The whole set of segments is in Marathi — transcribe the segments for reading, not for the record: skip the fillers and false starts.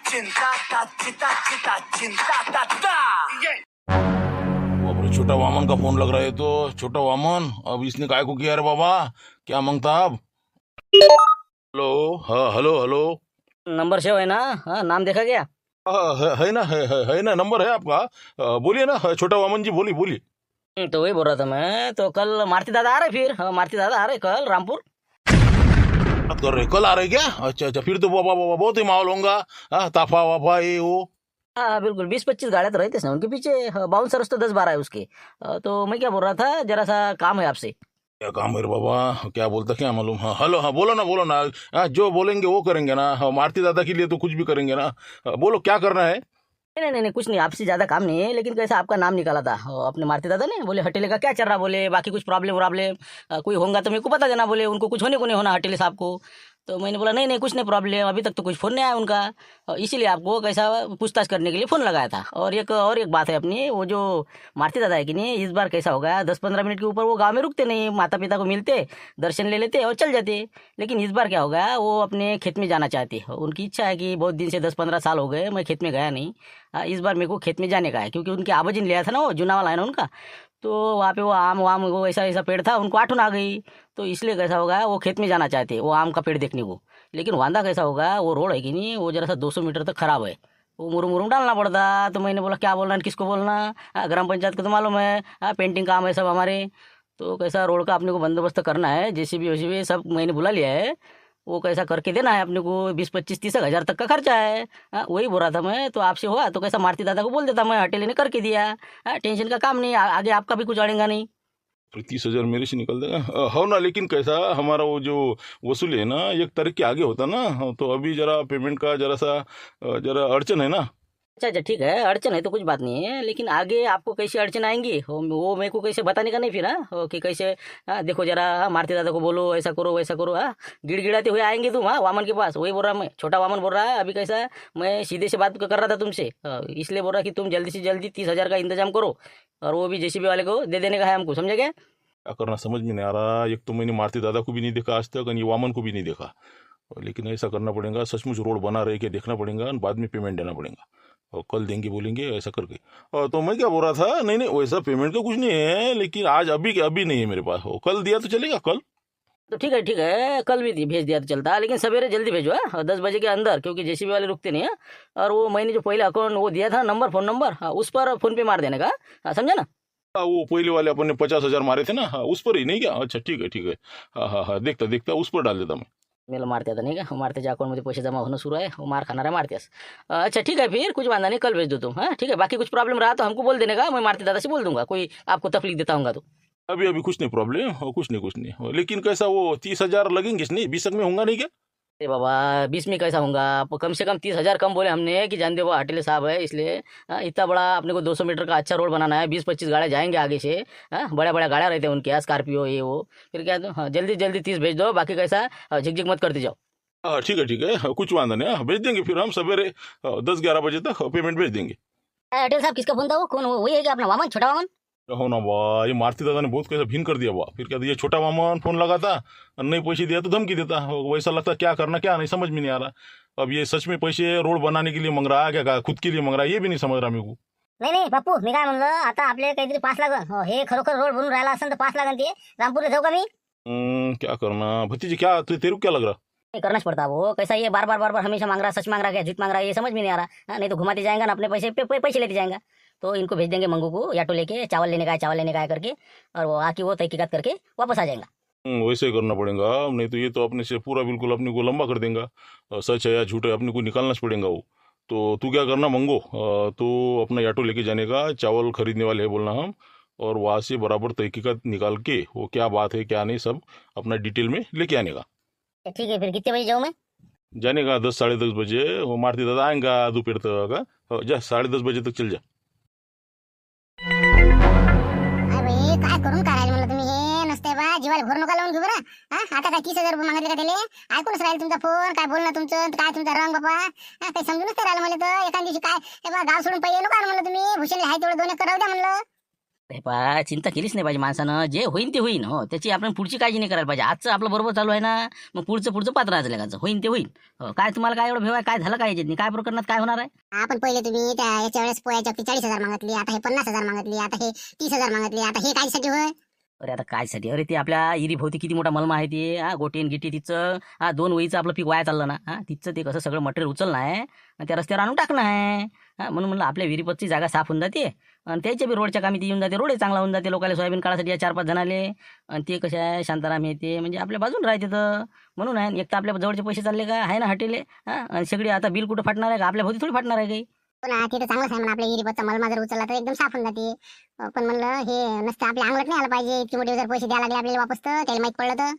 चिंता ता चिता चिता चिंता ता ता। बापरे, छोटा वामन का फोन लग रहा है। तो छोटा वामन, अब इसने काय को किया रे बाबा? क्या मांगता अब? हेलो, हाँ हेलो हेलो। नंबर सेव है ना? हाँ, नाम देखा क्या? हाँ, है ना, है ना, नंबर है आपका। बोलिए ना, छोटा वामन जी, बोलिए बोलिए। तो वही बोल रहा था मैं। तो कल मारुति दादा आ रहे, फिर हाँ, मारुति दादा आ रहे कल रामपुर। बात कर रहे, कल आ रहे क्या? अच्छा अच्छा, फिर तो बाबा बाबा बहुत ही माहौल होगा। हाँ, ताफा वाफा ये वो। हाँ बिल्कुल, 20-25 गाड़ियाँ तो रहते ना उनके पीछे। हाँ, बाउंसर्स तो 10-12 है उसके। तो मैं क्या बोल रहा था, जरा सा काम है आपसे। क्या काम है रे बाबा? क्या बोलता, क्या मालूम? हाँ हेलो, हाँ बोलो ना, बोलो ना। हाँ, जो बोलेंगे वो करेंगे ना। हाँ, मारुति दादा के लिए तो कुछ भी करेंगे ना। बोलो क्या करना है? नहीं नहीं नहीं, कुछ नहीं, आपसे ज़्यादा काम नहीं है। लेकिन कैसा आपका नाम निकाला था अपने मारुति दादा ने, बोले हटेले का क्या चल रहा, बोले बाकी कुछ प्रॉब्लम वॉब्लम कोई होगा तो मेरे को बता देना, बोले उनको कुछ होने को नहीं होना हटेले साहब को। तो मैंने बोला नहीं नहीं, कुछ नहीं प्रॉब्लम, अभी तक तो कुछ फ़ोन नहीं आया उनका। इसीलिए आपको कैसा पूछताछ करने के लिए फ़ोन लगाया था। और एक बात है अपनी, वो जो मारुति दादा है कि नहीं, इस बार कैसा होगा, 10-15 मिनट के ऊपर वो गाँव में रुकते नहीं, माता पिता को मिलते, दर्शन ले लेते और चल जाते। लेकिन इस बार क्या होगा, वो अपने खेत में जाना चाहते हैं। उनकी इच्छा है कि बहुत दिन से 10-15 साल हो गए मैं खेत में गया नहीं। इस बार मेरे को खेत में जाने का है, क्योंकि उनके आबाजी ने लिया था ना, वो जूना वाला है ना उनका। तो वहाँ पे वो आम वाम वो ऐसा ऐसा पेड़ था, उनको आठुन आ गई। तो इसलिए कैसा होगा, वो खेत में जाना चाहते वो आम का पेड़ देखने को। लेकिन वांदा कैसा होगा, वो रोड है कि नहीं, वो जरा सा 200 मीटर तक खराब है। वो मुरुम मुरुम डालना पड़ता। तो मैंने बोला क्या बोलना, किसको बोलना। ग्राम पंचायत को तो मालूम है, पेंटिंग काम है सब हमारे। तो कैसा रोड का अपने को बंदोबस्त करना है, जेसीबी वेसीबी सब मैंने बुला लिया है। वो कैसा करके देना है अपने को, 20-25-30 हज़ार तक का खर्चा है। वही बोल रहा था मैं, तो आपसे हुआ तो कैसा मारुति दादा को बोल देता मैं, हटेली ने करके दिया। टेंशन का काम नहीं, आगे आपका भी कुछ अड़ेगा नहीं। 30,000 मेरे से निकल देगा। हो ना, लेकिन कैसा हमारा वो जो वसूली है ना, एक तारीख के आगे होता ना। तो अभी जरा पेमेंट का जरा सा जरा अड़चन है ना। अच्छा अच्छा ठीक है, अड़चन है तो कुछ बात नहीं है। लेकिन आगे आपको कैसे अड़चन आएंगी, वो मेरे को कैसे बताने का नहीं फिर। कि कैसे, देखो जरा, मारुति दादा को बोलो ऐसा करो वैसा करो। गिड़गिड़ाते हुए आएंगे तुम वामन के पास। वही बोल रहा मैं, छोटा वामन बोल रहा है अभी। कैसा है, मैं सीधे से बात कर रहा था तुमसे। इसलिए बोल रहा कि तुम जल्दी से जल्दी 30,000 का इंतजाम करो, और वो भी जेसीबी वाले को दे देने का है हमको, समझे क्या? क्या करना समझ में नहीं आ रहा। एक तो मैंने मारुति दादा को भी नहीं देखा आज तक, और ये वामन को भी नहीं देखा। लेकिन ऐसा करना पड़ेगा, सचमुच रोड बना रहे कि देखना पड़ेगा, और बाद में पेमेंट देना पड़ेगा। और कल देंगे बोलेंगे ऐसा करके। और तो मैं क्या बोल रहा था, नहीं नहीं वैसा पेमेंट तो कुछ नहीं है, लेकिन आज अभी अभी नहीं है मेरे पास। वो कल दिया तो चलेगा कल। तो ठीक है, कल भी भेज दिया तो चलता है। लेकिन सवेरे जल्दी भेजो 10 बजे के अंदर, क्योंकि जेसीबी वाले रुकते नहीं है। और वो मैंने जो पहले अकाउंट वो दिया था नंबर, फोन नंबर, उस पर फोन पे मार देने का। समझा ना? वो पहले वाले अपन ने 50,000 मारे थे ना। हाँ, उस पर ही नहीं क्या? अच्छा ठीक है ठीक है। हाँ हाँ हाँ, देखता देखता उस पर डाल देता मैं। मेला मारते आता नाही का, मारते अकाउंटमध्ये पैसे जमा होणं सुरू आहे, वो मार खाणार है मारतेस। अच्छा ठीक है, फिर कुछ बांधा नहीं, कल भेज दो तुम। हाँ ठीक है, बाकी कुछ प्रॉब्लम रहा तो हमको बोल देने का, मैं मारते दादा से बोल दूंगा, कोई आपको तकलीफ देता हूँ तो। अभी अभी कुछ नहीं प्रॉब्लम, कुछ नहीं कुछ नहीं। लेकिन कैसा वो 30,000 लगेंगे नहीं, 20 में होगा नहीं क्या? अरे बाबा, 20 में कैसा होगा, कम से कम 30,000 कम बोले हमने, कि जान दे वो हटेले साहब है इसलिए। इतना बड़ा अपने को 200 मीटर का अच्छा रोड बनाना है, 20-25 गाड़ियाँ जाएंगे आगे से। बड़ा बड़ा गाड़ियाँ रहते हैं उनके यहाँ, स्कॉर्पियो ये वो। फिर क्या, तो हाँ जल्दी जल्दी 30 भेज दो, बाकी कैसा झिकझिक मत करते जाओ। हाँ ठीक है। हाँ, कुछ वादा नहीं। हाँ, भेज देंगे फिर हम सवेरे 10-11 बजे तक पेमेंट भेज देंगे। अटेल साहब किसका फोन था, वो कौन, वही है कि अपना वामन, छोटा वामन? हो ना वाह, ये मारुति दादा ने बहुत कैसा भिन कर दिया वाह। फिर क्या, ये छोटा मामा फोन लगा था और नहीं पैसे दिया तो धमकी देता। वैसा लगता क्या करना क्या नहीं, समझ में नहीं आ रहा। अब ये सच में पैसे रोड बनाने के लिए मांग रहा है क्या, खुद के लिए मांग रहा है, ये भी नहीं समझ रहा मेरे को। नाही नाही बापू, मी काय म्हणलं, आता आपले काहीतरी 5 लागन, हे खरोखर रोड बनून राहिला असेल तर 5 लागन ते रामपूरला जाऊ का मी? क्या करना भतीजी, क्या तेरे को क्या लग रहा? नहीं करना पड़ता है वो, कैसा ये बार बार हमेशा मांग रहा, सच मांग रहा है, झूठ मांग रहा है, ये समझ में नहीं आ रहा। नहीं तो घुमाते जाएगा ना अपने पैसे पैसे लेते जाएगा। तो इनको भेज देंगे मंगू को ऑटो लेके, चावल लेने का है चावल लेने का है करके, और वो आके वो तहकीकात करके वापस आ जाएगा। वैसे ही करना पड़ेगा, नहीं तो ये तो अपने से पूरा बिल्कुल अपने को लंबा कर देगा। सच है या झूठ है अपने को निकालना पड़ेगा वो। तो तू क्या करना मंगो, तो अपना ऑटो लेके जाने का, चावल खरीदने वाले हैं बोलना हम, और वहाँ से बराबर तहकीकात निकाल के वो क्या बात है क्या नहीं सब अपना डिटेल में लेके आने का। ठीक है, फिर कितने बजे जाऊँ मैं? जाने का 10-10:30 बजे। वो मारुति दादा आएगा दोपहर तक। जा 10:30 बजे तक चल जा। अरे बाई, काय करून करायला म्हणलं तुम्ही, हे नसते बा जीवाला भर नका लावून घेऊ बरं. आता काय 30,000 रुपये मागितले का त्याला? ऐकूनच राहील तुमचा फोन, काय बोलणं तुमचं, काय तुमचा रंग बाबा. काही समजूनच नाही राहिलं मला तर. एखाद दिवशी काय हे बा गाव सोडून पाहिजे नका म्हणलं तुम्ही. भूषणला आहे तेवढं 2 एकर राहू द्या म्हणलं. हे पहा, चिंता केलीच नाही पाहिजे माणसानं. जे होईन ते होईन. हो, त्याची आपण पुढची काळजी नाही करायला पाहिजे. आजचं आपलं बरोबर चालू आहे ना, मग पुढचं पात्र राहायचं लेखाचं. होईन ते होईन. हो, काय तुम्हाला काय एवढं भेव आहे? काय झालं काय याच्यात? काय प्रकरणात काय होणार आहे? आपण पहिले तुम्ही त्या याच्या वेळेस पोयाच्या 40,000 मागितली, आता हे 50,000 मागितली, आता हे 30,000 मागितली. आता हे कायसाठी होय? अरे आता काय साठी? अरे ते आपल्या इरी भोवती किती मोठा मलमा आहे ते. गोटीन गिटी तिचं 2 वहीचं आपलं पीक वाया चाललं ना. तिचं ते कसं सगळं मटेरियल उचलणं आहे आणि त्या रस्त्यावर आणून टाकणं आहे. म्हणून म्हणलं आपल्या विहिरीपतची जागा साफ होऊन जाते आणि त्याच्या बी रोडच्या कामी ती येऊन जाते. रोडही चांगला होऊन जाते लोकांना सोयाबीन काढायसाठी या 4-5 जणाले. आणि ते कसे आहे शांताराम हे ते म्हणजे आपल्या बाजून राहते तर म्हणून आहे. एक तर आपल्या जवळचे पैसे चालले का आहे ना हॉटेले. आणि सगळी आता बिल कुठं फाटणार आहे का? आपल्या भोवती थोडी फाटणार आहे काही. पुन्हा तिथं चांगलंच आहे म्हणा. आपल्या विहिरीपतचा मलमा जर उचलला तर एकदम साफ होऊन जाते. पण म्हणलं हे नसतं आपल्या अंगलट नाही आलं पाहिजे. इतकी मोठी जर पैसे द्यायला लागले आपल्याला वापस तर त्याला माहित पडलं तर.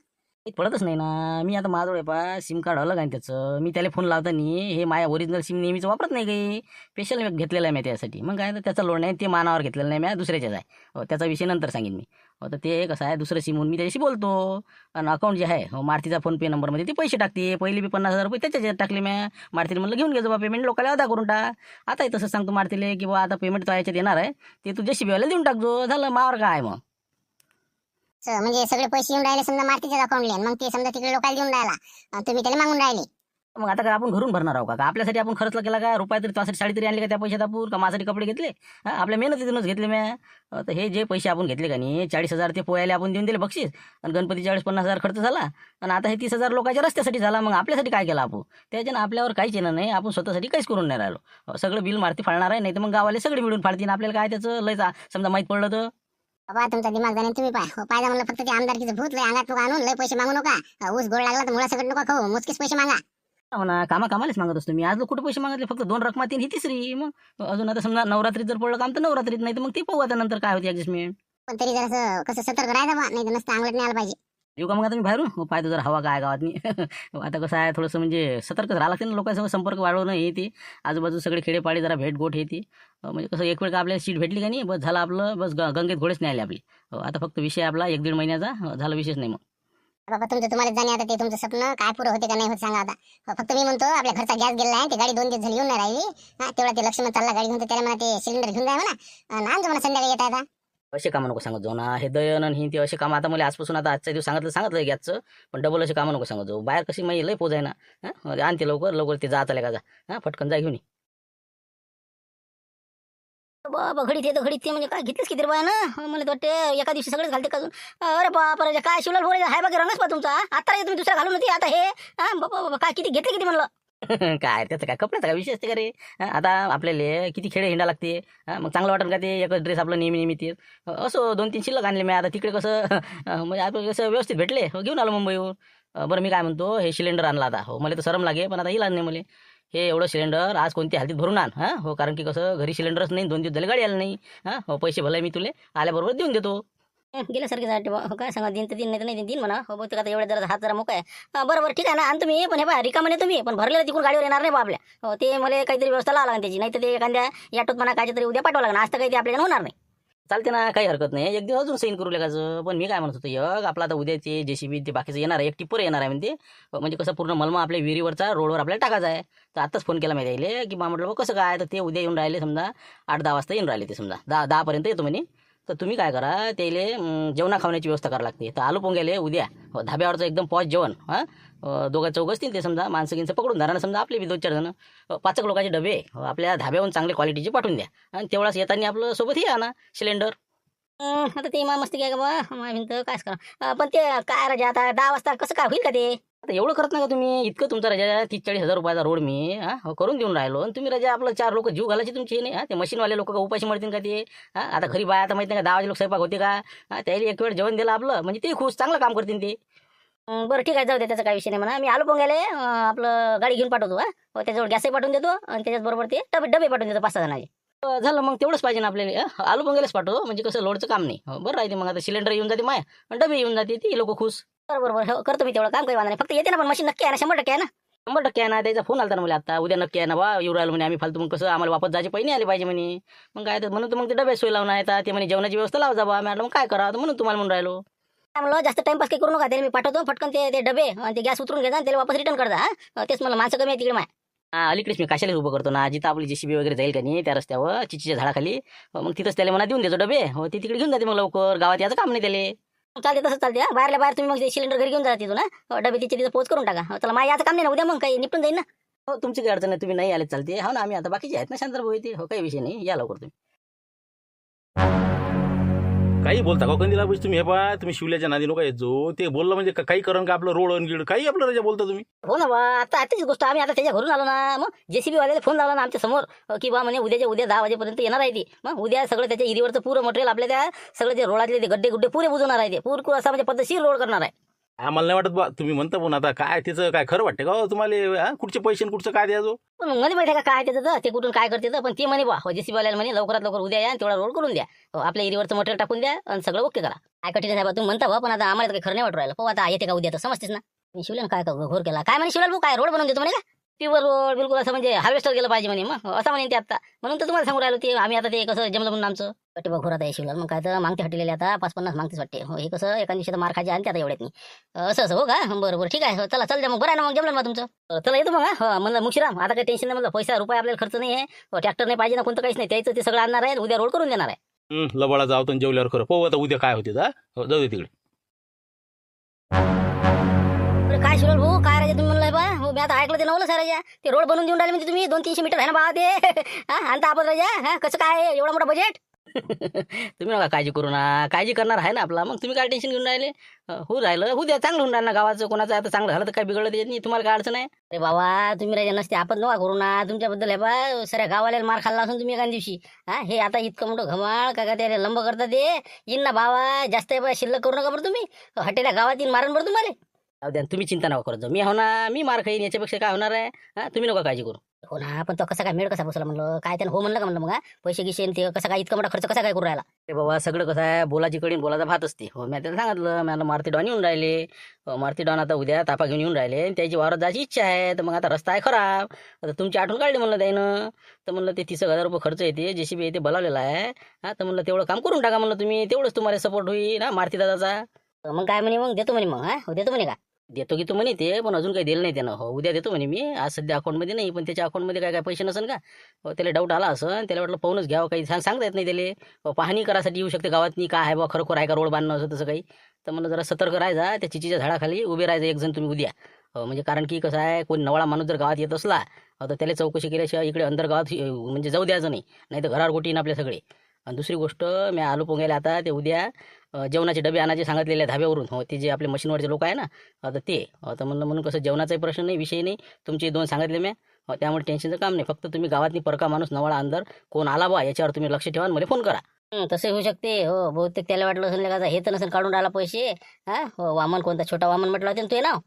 पडतच नाही ना. मी आता माझ्याजवळ आहे पा सिम कार्ड अलग आहे त्याचं. मी त्याला फोन लावताना हे माझ्या ओरिजिनल सिम नेहमीच वापरत नाही काही. स्पेशल घेतलेलं आहे मी त्यासाठी. मग काय तर त्याचा लोड नाही, ते मानावर घेतलेलं नाही मी, दुसऱ्याच्याच आहे. त्याचा विषय नंतर सांगेन मी. तर ते कसं आहे दुसरं सिम म्हणून मी त्याच्याशी बोलतो. आणि अकाउंट जे आहे मारुतीचा फोनपे नंबरमध्ये ते पैसे टाकते. पहिले बी 50,000 रुपये त्याच्यात टाकले मी. मारुतीला म्हणलं घेऊन घे बा पेमेंट, लोकांना अदा करून टाक. आताही तसं सांगतो मारुतीला की बा आता पेमेंट तो याच्यात येणार आहे, ते तू जशी बेवायला देऊन टाकजो. झालं मावर काय मग. म्हणजे सगळे पैसे येऊन राहिले समजा मारुतीच्याच अकाउंटले. मग ते समजा तिकडे लोकांना देऊन राहिला आणि तुम्ही त्याला मागून राहिले. मग आता काय आपण घरून भरणार आहोत का? आपल्यासाठी आपण खर्च केला का? रुपये तरी त्यासाठी साडी तरी आणली का त्या पैशात आपण? का माझ्यासाठी कपडे घेतले? आपल्या मेहनतीतूनच घेतले मी. तर हे जे पैसे आपण घेतले का नाही 40,000 ते पोयाले आपण देऊन दिले बक्षीस. आणि गणपतीच्या वेळेस 50,000 खर्च झाला. आणि आता हे 30,000 लोकांच्या रस्त्यासाठी झाला. मग आपल्यासाठी काय केलं आपण? त्याच्यानं आपल्यावर काहीच येणं नाही. आपण स्वतःसाठी काहीच करून नाही राहिलो. सगळं बिल मारती फाळणार आहे. नाही तर मग गावाले सगळे मिळून फाळतील. आपल्याला काय त्याचं लय समजा माहीत पडलं तर. बाबा तुमचा दिमाग जाणे तुम्ही पाहिजे म्हणलं. फक्त ते आमदारकीचं भूत लय अंगात नका आणून लय पैसे मागू नका. ऊस गोड लागला तर मुळा सगळं नका खाऊ. मोजकेच पैसे मागा. हो ना, कामालाच मागत असतो मी. आज कुठे पैसे मागितले? फक्त 2 रकमा 3 ही तिसरी. मग अजून आता समजा नवरात्रीत जर पडलं काम तर नवरात्रीत, नाही तर मग ते पाहू आता नंतर काय होते ऍडजस्टमेंट. पण तरी जरा कसं सतर्क राहायचं बा. नाही तर नसतं अंगलट नाही आलं पाहिजे. येऊ का मग आता मी बाहेरून? पाहतो जर हवा काय गावात मी. आता कसं आहे थोडंसं म्हणजे सतर्कच राहावं लागते ना. लोकांसोबत संपर्क वाढवणं हे ते. आजूबाजू सगळे खेडेपाडी जरा भेटगोट हे ते. म्हणजे कसं एक वेळ का आपल्याला सीट भेटली का नाही बस झालं आपलं. बस गंगेत घोडेच नाही आले आपली. आता फक्त विषय आपला 1-1.5 महिन्याचा झाला, विशेष नाही मग. बाबा तुम्हाला जाणे आता ते तुमचं स्वप्न काय पुरं होते का नाही होत सांगा आता. फक्त मी म्हणतो आपल्या घरचा गॅस गेला आहे. ते गाडी 2 दिवस झाली येऊन नाही राहिली. तेवढा ते लक्ष्मण चालला गाडी घेऊन, त्याला म्हणा ते सिलेंडर घेऊन जाय म्हणा. आणजो म्हणा संध्याकाळी येत आता. असे कामं नको सांगत जाऊ ना. हे दयन आणि ते असे कामं आता मला आजपासून आता आजच्या दिवस सांगितलं गॅसचं. पण डबल असे कामं नको सांगत जाऊ. बाहेर कशी माहिती लय पोच आहे ना. आणते लवकर ते जात आले का जा. फटकन जा घेऊन ये. बाबा घडीत येतं घडीत ते म्हणजे काय घेतलीच किती रुपये ना. मला तर वाटते एका दिवशी सगळेच घालते का अजून. अरे बापा काय शिवलाल भोरे आहे बघा रंगच पा तुमचा. आता तुम्ही दुसऱ्या घालून होती आता हे. बाबा काय किती घेतले किती म्हणलं. काय त्याचं काय कपड्याचा काय विषय असते का रे. आता आपल्याला किती खेडे हिंडा लागते. मग चांगलं वाटेल का ते एकच ड्रेस आपलं नेहमी ते. असं 2-3 शिल्लक आणले मी. आता तिकडे कसं म्हणजे आपलं कसं व्यवस्थित भेटले घेऊन आलो मुंबईहून. बरं मी काय म्हणतो हे सिलेंडर आणला आता. हो मला तर शरम लागे पण आता इलाज नाही मला. हे एवढं सिलेंडर आज कोणत्या हालतीत भरून आण. हो कारण की कसं घरी सिलेंडरच नाही. 2 दिवस झाले गाडी आली नाही. हो पैसे भले मी तुले आल्याबरोबर देऊन देतो. गेल्यासारखे वाटते काय सांगा. दिन तर दिन नाही तर नाही दिन म्हणा. हो बहुतेक आता एवढ्या जरा हात जरा मोका आहे. बरोबर ठीक आहे ना. आणि तुम्ही पण हे बा रिकाम नाही तुम्ही पण भरलेलं तिकडून गाडीवर येणार नाही बा आपल्या. हो ते मला काहीतरी व्यवस्था लावा लागेल त्याची. नाही तर ते एखाद्या याटोत म्हणा काय तरी उद्या पाठवा लागणार. आज तर काही ते आपल्याला होणार नाही. चालते ना काही हरकत नाही. एक दिवस अजून सैन करू लागायचं. पण मी काय म्हणत होतो आपला आता उद्या ते JCB ते बाकीचं येणार आहे. एक टिप्पर येणार आहे म्हणते. म्हणजे कसं पूर्ण मलमा आपल्या विहिरीवरचा रोडवर आपल्याला टाकायचा आहे. तर आत्ताच फोन केला माहिती यायले की बा म्हटलं कसं काय. तर ते उद्या येऊन राहिले समजा 8-10 वाजता येऊन राहिले ते समजा 10 पर्यंत येतो म्हणे. तर तुम्ही काय करा त्याले जेवणा खावण्याची व्यवस्था करावी लागते. तर आलू पोंग्याले उद्या धाब्यावरचं एकदम पॉच जेवण. दोघं चौघ असतील ते समजा माणसं गिनचं पकडून धरा ना. समजा आपले बी 2-4 जण 5 लोकांचे डबे आपल्या धाब्यावरून चांगले क्वालिटीचे पाठवून द्या. आणि तेवढाच येताना आपलं सोबत हे आणा सिलेंडर. आता ते मस्त काय का बा भिंत कायच करा. पण ते काय राजा आता 10 वाजता कसं काय होईल का ते. आता एवढं करत नाही का तुम्ही. इतकं तुमचा राजा 30-40 हजार रुपयाचा रोड मी करून देऊन राहिलो. आणि तुम्ही राजा आपलं 4 लोक जीव घालायचे तुमचे नाही. ते मशीनवाले लोक का उपाशी मरतील का ते. आता घरी बाया आता माहिती नाही का 10 वाजे लोक स्वयंपाक होते का. त्याला एक वेळ जेवण दिलं आपलं म्हणजे ते खुश चांगलं काम करतील ते. बरं ठीक आहे जाऊ दे त्याचा काय विषय नाही म्हणा. मी आलू पोंग्याले आपलं गाडी घेऊन पाठवतो. त्याच्यावर गॅसही पाठवून देतो आणि त्याच्याचबरोबर ते डबे पाठवून देतो 5-6 जणांचे. झालं मग तेवढंच पाहिजे ना आपल्याला. आलू पोंगेलाच पाठव म्हणजे कसं लोडचं काम नाही. बरं राहते मग. आता सिलेंडर येऊन जाते माया डबे येऊन जाते ती लोक खुश. बरोबर हो करतो मी तेवढं काम काही वांधा नाही. फक्त येते ना पण मशीन नक्की आहे ना 100% आहे ना. 100% आहे ना. त्याचा फोन आला ना मला आता उद्या नक्की आहे ना बा येऊ राहिलो म्हणे आम्ही फालतू. मग कसं आम्हाला वापस जायचे पैसे आले पाहिजे म्हणे. मग काय तर म्हणून तर मग ते डबे सोय लावून आहेत. ते म्हणे जेवणाची व्यवस्था लावा जा बा. मॅडम काय करा म्हणून तुम्हाला म्हणून राहिलो. म्हणलं जास्त टाइमपास काही करू नका, त्याला मी पाठवतो फटकन ते डबे आणि ते गॅस उतरून घ्या आणि त्याला वापस रिटर्न करता. तेच मला माणसं कमी आहे तिकडे माय. अलीकडेच मी काशाला उभं करतो ना, जिथं आपली जेसीबी वगैरे जाईल का नाही त्या रस्त्यावर चिचीच्या झाडाखाली, मग तिथंच त्याला म्हणा देऊन देतो डबे. हो ते तिकडे घेऊन जाते मग लवकर, गावात याचं काम नाही त्याला. चालते तसं चालते. बाहेरल्या बाहेर तुम्ही मग सिलेंडर घरी घेऊन जा तिथून. डबे तिथे तिथं पोच करून टाका. चला माझ्या याचं काम नाही ना, उद्या मग काही निपटून जाईल ना. हो तुमची काही अडचण नाही, तुम्ही नाही आले चालते. हो ना, आम्ही आता बाकीचे आहेत ना शांतराभाऊ येते. हो काही विषय नाही, या लवकर तुम्ही. काही बोलता का कंदीला बाई तुम्ही? हे बा तुम्ही शिवल्याच्या नादी नका येत जो. ते बोललं म्हणजे काही करण का आपलं रोड अनगिड काही आपलं राजा बोलता तुम्ही. हो ना बा, आताची गोष्ट आम्ही आता त्याच्या घरून आलो ना, मग जेसीबी वाल्याला फोन लावला ना आमच्या समोर की बा म्हणे उद्याच्या उद्या 10 वाजेपर्यंत येणार आहे ती. मग उद्या सगळं त्याच्या इरीवरचं पुरं मटेरियल आपल्या त्या सगळं ते रोडातले ते गड्डे गुड्डे पुरे बुजवणार आहे. ते पूर असा म्हणजे पद्धतशीर रोड करणार आहे. आम्हाला नाही वाटत बा तुम्ही म्हणता, पण आता काय त्याचं काय खरं वाटतं का हो तुम्हाला? कुठचे पैसे आणि कुठचं काय द्यायचो? पण मग मला माहिती आहे का काय त्याचं ते कुठून काय करते पण ते म्हणे बा जेसीबी वाल्याला म्हणे लवकरात लवकर उद्या या आणि तेवढा रोड करून द्या. आपल्या एरियावरचं मटेरियल टाकून द्या आणि सगळं ओके करा. काय कठीण आहे तुम्ही म्हणता बा, पण आता आम्हाला काही खरं नाही वाटू राहिलं. हो आता येते का उद्या तर समजतेस ना. मी शिवल्यान काय घोर केला काय म्हणे शिवलाल भाऊ, काय रोड बनवून देतो म्हणे का? प्युअर रोड बिलकुल असं म्हणजे हार्वेस्टर गेलं पाहिजे म्हणे. मग असं म्हणे ते आता, म्हणून तर तुम्हाला सांगू राहिलो ते आम्ही आता ते कसं जमलं म्हणून आमचं कटे बा घोरात आहे शिवलाल. मग काय तर मागते हटलेले आता 5-50 मागतेच वाटते. हो हे कसं एका दिवशी मार खायचे आणि आता एवढ्यात नाही असं हो का? बरोबर ठीक आहे. चला चल द्या मग, बरं आहे ना मग जमलं मग तुमचं. चला येतो मग. हो म्हणलं मुशिराम आता काही टेन्शन नाही, म्हणलं पैसा रुपये आपल्याला खर्च नाही आहे. ट्रॅक्टर नाही पाहिजे ना कोणतं काहीच नाही, त्याचं ते सगळं आणणार आहे उद्या रोड करून देणार आहे. लबाळा जाऊ तर जेवल्यावर खरं पाहू आता उद्या काय होते. जाऊ दे तिकडे. काय शिवलाल भाऊ काय राजा तुम्ही म्हणलं बा? हो मी आता ऐकलं ते नवलं सर राजा, ते रोड बनवून देऊन राहिले म्हणजे तुम्ही 200-300 मीटर आहे ना बा ते. आणता आपण राजा कसं काय एवढं मोठं बजेट? तुम्ही नका काळजी करू ना, काळजी करणार आहे ना आपला. मग तुम्ही काय टेन्शन घेऊन राहिले? होऊ राहिलं होऊ द्या, चांगलं होऊन राहिलं ना गावाचं. कोणाचं आता चांगलं झालं तर काय बिघडलं त्याच्यात नाही, तुम्हाला काय अडचण आहे? अरे बाबा तुम्ही राजा नसते आपण नका करू ना. तुमच्याबद्दल आहे बा सऱ्या गावाला मार खाल्ला असून तुम्ही एका दिवशी. हे आता इतकं मोठं घमाळ का ते लंब करता ते येईन ना बाबा. जास्त आहे बा शिल्लक करू नका बरं तुम्ही. हटेल्या गावात येईन मारण बरं तुम्हाला. जाऊ द्या तुम्ही चिंता नका करत जाऊ. मी हो ना, मी मार खाईन, याच्यापेक्षा काय होणार आहे? तुम्ही नका काळजी करू. हो ना, पण तो कसा काय मेळ कसा बसला म्हणलं काय त्यानं हो म्हणलं का म्हणलं मग पैसे गिशे ते कसं काय इतका मोठा खर्च कसा काय करू राहिला? ते बाबा सगळं कसं आहे, बोलाची कडी बोलाचा भात असते. हो मी त्याला सांगितलं, मला मारुती डॉन येऊन राहिले. मारुती डॉन आता उद्या तापा घेऊन येऊन राहिले, त्याची वावरात जायची इच्छा आहे. तर मग आता रस्ता आहे खराब, आता तुमची आठवण काढली म्हणलं त्यानं. तर म्हणलं ते 30,000 रुपये खर्च येते, जेसीबी येते बोलावलेला आहे. तर म्हणलं तेवढं काम करून टाका म्हणलं तुम्ही, तेवढंच तुम्हाला सपोर्ट होईल ना मारुती दादाचा. मग काय म्हणे मग देतो म्हणे मग देतो म्हणे का? देतो की तू म्हणे ते, पण अजून काही दिलं नाही त्यानं. हो उद्या देतो म्हणे मी, आज सध्या अकाउंटमध्ये नाही, पण त्याच्या अकाउंटमध्ये काय काय पैसे नसेल का? त्याला डाऊट आला असं, त्याला वाटलं पाहूनच घ्यावं, काही सांगता येत नाही त्याला. पाहणी करासाठी येऊ शकते गावातनी, काय आहे बा खरोखर आहे का रोड बांधणं असं तसं काही. तर म्हणलं जरा सतर्क राहायचा, त्या चिचीच्या झाडाखाली उभे राहायचं एक जण तुम्ही उद्या. म्हणजे कारण की कसं आहे, कोणी नवळा माणूस जर गावात येत असला तर त्याला चौकशी केल्याशिवाय इकडे अंदर गावात म्हणजे जाऊ द्यायचं नाही, नाही तर घरावर गोटी आपल्या सगळे. आणि दुसरी गोष्ट, मी आलू पोंगायला आता ते उद्या जेवणाचे डबे आणायचे सांगितलेले धाब्यावरून. हो ते जे आपले मशीनवरचे लोक आहे ना, आता ते आता म्हणलं कसं जेवणाचाही प्रश्न नाही, विषय नाही, तुमचे 2 सांगितले मी. त्यामुळे टेन्शनचं काम नाही. फक्त तुम्ही गावातनी परका माणूस नवळा अंदर कोण आला बा याच्यावर तुम्ही लक्ष ठेवा, मला फोन करा. तसे होऊ शकते. हो बहुतेक त्याला वाटलं असेल का हे तर नसेल काढून राहिला पैसे. हो वामन कोणता छोटा वामन म्हटलं होते ना ते नाव.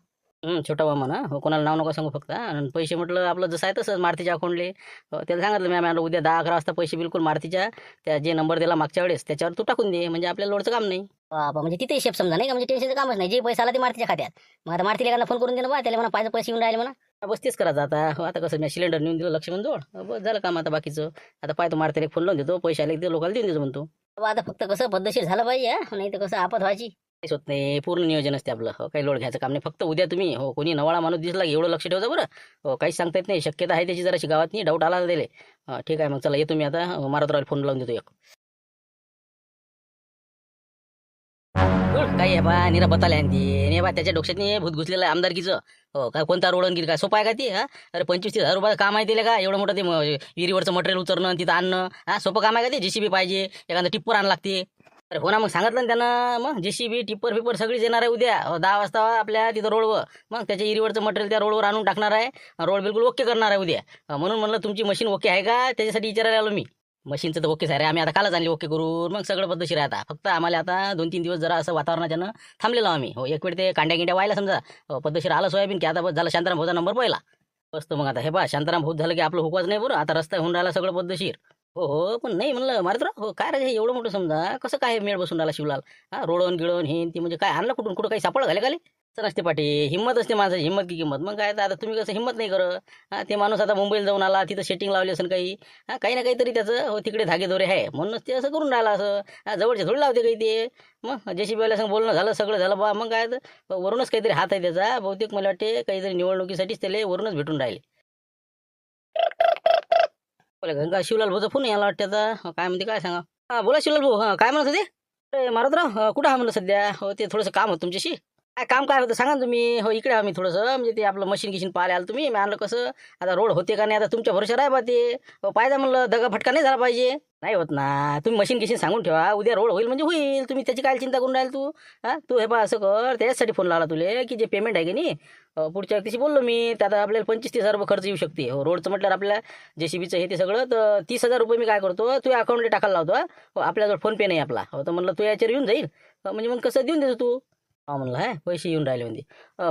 छोटा वामन. हो कोणाला नाव नका सांगू फक्त. आणि पैसे म्हटलं आपलं जसं आहे तसंच मारुतीच्या अकाउंटले. त्याला सांगितलं मी मला उद्या 10-11 वाजता पैसे बिलकुल मारुतीच्या त्या जे नंबर दिला मागच्या वेळेस त्याच्यावर तू टाकून दे, म्हणजे आपल्याला लोडचं काम नाही. बाबा म्हणजे तिथे हिशेब समजा नाही का, म्हणजे टेन्शनचं कामच नाही. जे पैसा आला ते मारुतीच्या खात्यात. मग आता मारुतीला फोन करून दे ना बा, त्याला म्हणा पाहिजे पैसे येऊन राहिले म्हणा. बस तेच करायचं आता. हो आता कसं मी सिलेंडर नेऊन दिलं लक्ष्मण जवळ, बस झालं काम आता बाकीचं. आता पाहतो मारुतीला फोन लावून देतो, पैसे आले की लोकांना देऊन देतो म्हणतो. बाबा आता फक्त कसं पद्धतशीर झालं पाहिजे, नाही तर कसं आपत व्हायची. काहीच होत नाही, पूर्ण नियोजन असते आपलं. हो काही लोड घ्यायचं काम नाही. फक्त उद्या तुम्ही हो कोणी नवाळा माणूस दिसला की एवढं लक्ष ठेवता बरं. हो काहीच सांगता येत नाही, शक्यता आहे त्याची जराशी गावात नाही, डाऊट आला दिले. ठीक आहे मग चला येतो मी आता, मारुतीला फोन लावून देतो एक. काही आहे बा निरा बताले आणि बा त्याच्या डोक्यात भूत घुसलेलं आहे आमदारकीचं. हो काय कोणता रोड आणखी काय सोपा आहे का ते? 25-30 हजार काम आहे दिले का? एवढं मोठं ते विहिरीवरचं मटेरियल उतरणं तिथं आणणं सोपं काम आहे का ते? जेसीबी पाहिजे, एखादं टिप्पर आणावं लागते. अरे हो ना, मग सांगितलं ना त्यानं, मग जेसीबी टिप्पर फिप्पर सगळीच येणार आहे उद्या 10 वाजता आपल्या तिथं रोडवर. मग त्याच्या विहिरीवरचं मटेरियल त्या रोडवर आणून टाकणार आहे, रोड बिलकुल ओके करणार आहे उद्या. म्हणून म्हणलं तुमची मशीन ओके आहे का त्याच्यासाठी विचारायला आलो मी. मशीनचं तर ओकेच आहे रे, आम्ही आता कालच आणली ओके करून. मग सगळं पद्धतशीर आहे आता. फक्त आम्हाला आता 2-3 दिवस जरा असं वातावरणाच्यानं थांबलेलो आम्ही. हो एक वेळ ते कांड्या व्हायला समजा पद्धतशीर आलं सोयाबीन की आता बस झालं शांताराम भाऊचा नंबर पहिला बसतो. मग आता हे बा शांताराम भाऊ झालं की आपलं हुकवाच नाही बरं, आता रस्ता होऊन राहिला सगळं पद्धतशीर. हो पण नाही म्हणलं मारुतीराव, हो काय रे एवढं मोठं समजा कसं काय मेळ बसून राहिला शिवलाल? रोडन गिळण हे ती म्हणजे काय आणलं कुठून कुठं काही सापड घाले असं नसते पाठी, हिंमत असते माणसाची, हिंमत की किंमत. मग काय तर आता तुम्ही कसं हिंमत नाही करत. हां, ते माणूस आता मुंबईला जाऊन आला, तिथं सेटिंग लावली असेल काही. हां, काही ना काहीतरी त्याचं हो तिकडे धागेदोरे आहे म्हणूनच ते असं करून राहिला असं. हां, जवळचे थोडी लावते काही ते. मग JCB वाल्या संग बोलणं झालं, सगळं झालं बा. मग काय तर वरूनच काहीतरी हात आहे त्याचा. बहुतेक मला वाटते काहीतरी निवडणुकीसाठीच त्याला वरूनच भेटून राहिले. बोला गंगा शिवलाल भाऊचा फोन यायला वाटतं आता. काय म्हणते काय सांगा. हां, बोला शिवलाल भाऊ. हां, काय म्हणत होते? अरे मारुतराव, कुठं आहे म्हणलं सध्या? हो, ते थोडंसं काम होतं तुमच्याशी. काय काम काय होतं सांगा ना तुम्ही. हो, इकडे आम्ही थोडंसं म्हणजे ते आपलं मशीन गिशीन पाहायला आलं तुम्ही. मी आणलं कसं आता रोड होते का नाही आता तुमच्या भरोशावर आहे बा ते. हो, पाहिजे म्हणलं दगा फटका नाही झाला पाहिजे. नाही होत ना, तुम्ही मशीन गिशीन सांगून ठेवा. उद्या रोड होईल म्हणजे होईल. तुम्ही त्याची काय चिंता करून राहील तू. हां, तू हे बा असं कर. त्याच्यासाठी फोन लावला तुले की जे पेमेंट आहे की नाही पुढच्या व्यक्तीशी बोललो मी. तर आता आपल्याला 25-30 हजार रुपये खर्च येऊ शकते. हो, रोडचं म्हटल्यावर आपल्या JCBचं हे ते सगळं तर 30,000 रुपये मी काय करतो तुझ्या अकाउंटला टाकायला लावतो. हो, आपल्याजवळ फोनपे नाही आपला. हो, तर म्हणलं तू याच्यावर येऊन जाईल. म्हणजे मग कसं देऊन देतो तू. हा म्हणलं आहे पैसे येऊन राहिले म्हणजे.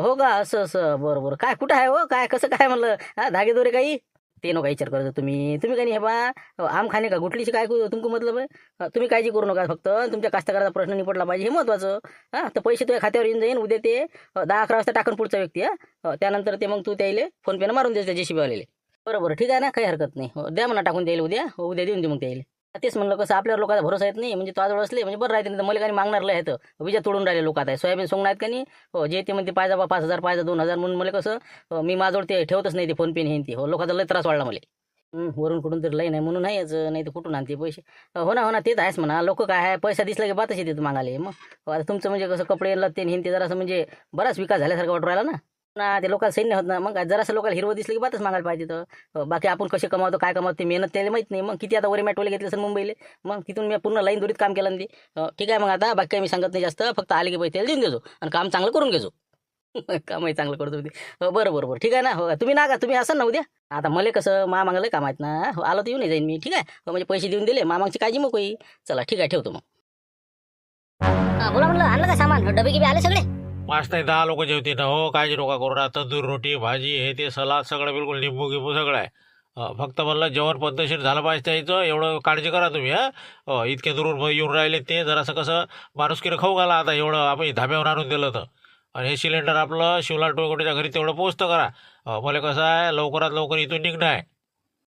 हो का, असं असं बरं बरं. काय कुठं आहे हो, काय कसं काय म्हणलं. हां, धागेदोरे काही ते नको विचार करतो तुम्ही काही नाही. हे बा आम खाणे का गुटलीची काय तुमको मतलब आहे. तुम्ही काळजी करू नका, फक्त तुमच्या कास्तकाराचा प्रश्न निपटला पाहिजे हे महत्त्वाचं. हां, तर पैसे तुझ्या खात्यावर येऊन जाईन उद्या ते 10-11 वाजता टाकून पुढचा व्यक्ती. त्यानंतर ते मग तू त्याला फोनपेनं मारून द्यायचं JCB वालेले. बरोबर ठीक आहे ना, काही हरकत नाही. हो, द्या म्हणा टाकून द्यायला उद्या. हो, उद्या देऊन दे मग त्याला. तेच म्हणलं कसं आपल्यावर लोकांचा भरोसा येत नाही म्हणजे तो आजवळ असले म्हणजे बरं राहते. नाही तर मला काही मागणार लय आहेत. विजा तोडून राहिले लोक आता सोयाबीन सोंगणार आहेत का नाही. हो, जे ते म्हणते पाहिजे बा 5,000 पाहिजे 2,000 म्हणून मला कसं मी माझ्याजवळ ते ठेवतच नाही ते फोनपे हे ते. हो, लोकांचा लय त्रास वाढला मला. वरून कुठून तरी लय नाही म्हणून नाही याचं, नाही तर कुठून आणते पैसे. हो ना हो ना, तेच आहेच म्हणा. लोक काय आहे पैसा दिसला की बातच येते मागाले. मग हो, आता तुमचं म्हणजे कसं कपडे लत्ते हे ते जरासं म्हणजे बराच विकास झाल्यासारखं वाटू राहिला ना. ना ते लोकांना सैन्य होत ना. मग जरासं लोकांना हिरवं दिसलं की बातच मागायला पाहिजे. तर बाकी आपण कसे कमावतो काय कमावतो ते मेहनत त्याला माहीत नाही. मग किती आता वरी मॅटवाले घेतले सर मुंबईला. मग तिथून मी पूर्ण लाईन दोरीत काम केलं ना ते. ठीक आहे मग आता बाकी काही मी सांगत नाही जास्त. फक्त आले की पैसे देऊन देतो आणि काम चांगलं करून घेतो. कामही चांगलं करतो ते. हो, बरं बरं बरं ठीक आहे ना. हो, तुम्ही ना का तुम्ही असाल ना उद्या. आता मला कसं मागलं काम आहेत ना. हो, आलो तर येऊन जाईन मी. ठीक आहे. हो, म्हणजे पैसे देऊन दिले मामाची काळजी मग होई. चला ठीक आहे, ठेवतो मग. बोला म्हणलं आणलं का सामान डबे गिबे आले सगळे. 5 नाही 10 लोक जेवते ना हो. काळजी नका करू ना. तंदूर रोटी भाजी हे ते सलाद सगळं बिलकुल लिंबू गिंबू सगळं आहे. फक्त म्हणलं जेवण पद्धतशीर झालं पाहिजे त्याचं एवढं काळजी करा तुम्ही. इतके दूरून येऊन राहिले ते जरासं कसं माणुसकीनं खाऊ घाला. आता एवढं आपण धाब्यावर आणून दिलं तर. आणि हे सिलेंडर आपलं शिवलाल टोळकोटीच्या घरी तेवढं पोहोचतं करा. मला कसं आहे लवकरात लवकर इथून निघणं आहे.